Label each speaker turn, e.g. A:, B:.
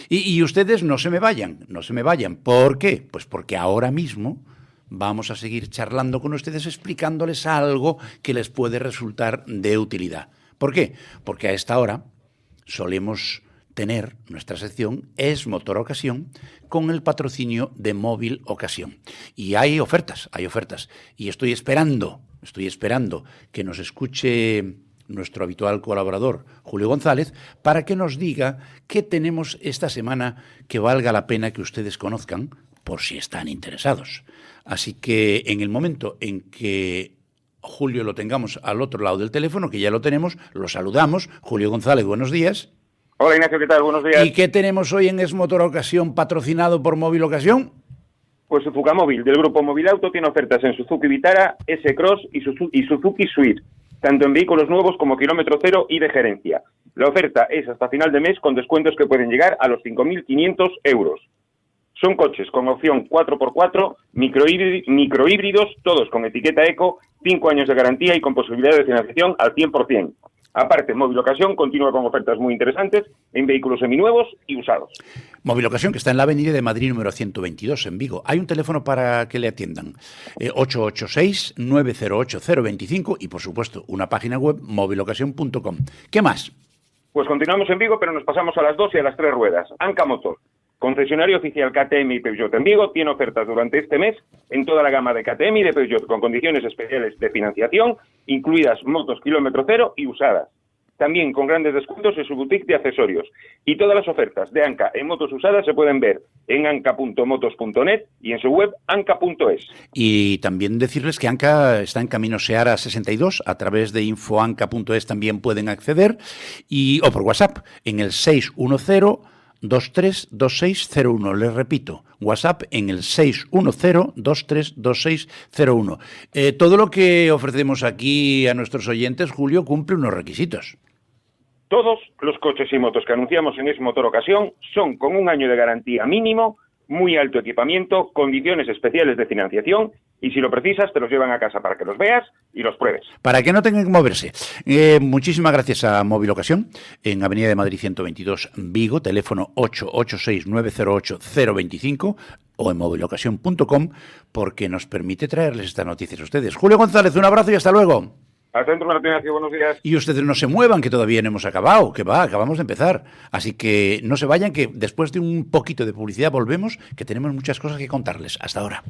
A: Y ustedes no se me vayan, no se me vayan. ¿Por qué? Pues porque ahora mismo vamos a seguir charlando con ustedes, explicándoles algo que les puede resultar de utilidad. ¿Por qué? Porque a esta hora solemos tener nuestra sección Es Motor Ocasión con el patrocinio de Móvil Ocasión. Y hay ofertas. Y estoy esperando que nos escuche nuestro habitual colaborador, Julio González, para que nos diga qué tenemos esta semana que valga la pena que ustedes conozcan, por si están interesados. Así que en el momento en que Julio lo tengamos al otro lado del teléfono, que ya lo tenemos, lo saludamos. Julio González, buenos días.
B: Hola Ignacio, ¿qué tal? Buenos días.
A: ¿Y qué tenemos hoy en Es Motor Ocasión, patrocinado por Móvil Ocasión?
B: Pues Fucamóvil, del grupo Móvil Auto, tiene ofertas en Suzuki Vitara, S-Cross y Suzuki Swift, tanto en vehículos nuevos como kilómetro cero y de gerencia. La oferta es hasta final de mes con descuentos que pueden llegar a los 5.500 euros. Son coches con opción 4x4, microhíbridos, todos con etiqueta eco, 5 años de garantía y con posibilidad de financiación al 100%. Aparte, Móvil Ocasión continúa con ofertas muy interesantes en vehículos seminuevos y usados.
A: Móvil Ocasión, que está en la Avenida de Madrid número 122, en Vigo. Hay un teléfono para que le atiendan, 886-908-025 y, por supuesto, una página web, movilocasión.com. ¿Qué más?
B: Pues continuamos en Vigo, pero nos pasamos a las 2 y a las 3 ruedas. Anca Motor, concesionario oficial KTM y Peugeot en Vigo, tiene ofertas durante este mes en toda la gama de KTM y de Peugeot, con condiciones especiales de financiación, incluidas motos kilómetro cero y usadas. También con grandes descuentos en su boutique de accesorios. Y todas las ofertas de Anca en motos usadas se pueden ver en anca.motos.net y en su web anca.es.
A: Y también decirles que Anca está en camino Seara 62, a través de infoanca.es también pueden acceder, o por WhatsApp en el 610-232601. Les repito, WhatsApp en el 610-232601. Todo lo que ofrecemos aquí a nuestros oyentes, Julio, cumple unos requisitos.
B: Todos los coches y motos que anunciamos en Es Motor Ocasión son con un año de garantía mínimo, muy alto equipamiento, condiciones especiales de financiación y si lo precisas te los llevan a casa para que los veas y los pruebes.
A: Para que no tengan que moverse. Muchísimas gracias a Móvil Ocasión, en Avenida de Madrid 122, Vigo, teléfono 886-908-025 o en movilocasión.com, porque nos permite traerles estas noticias a ustedes. Julio González, un abrazo y hasta luego.
B: Hasta dentro, Martín, buenos días.
A: Y ustedes no se muevan, que todavía no hemos acabado, acabamos de empezar. Así que no se vayan, que después de un poquito de publicidad volvemos, que tenemos muchas cosas que contarles. Hasta ahora.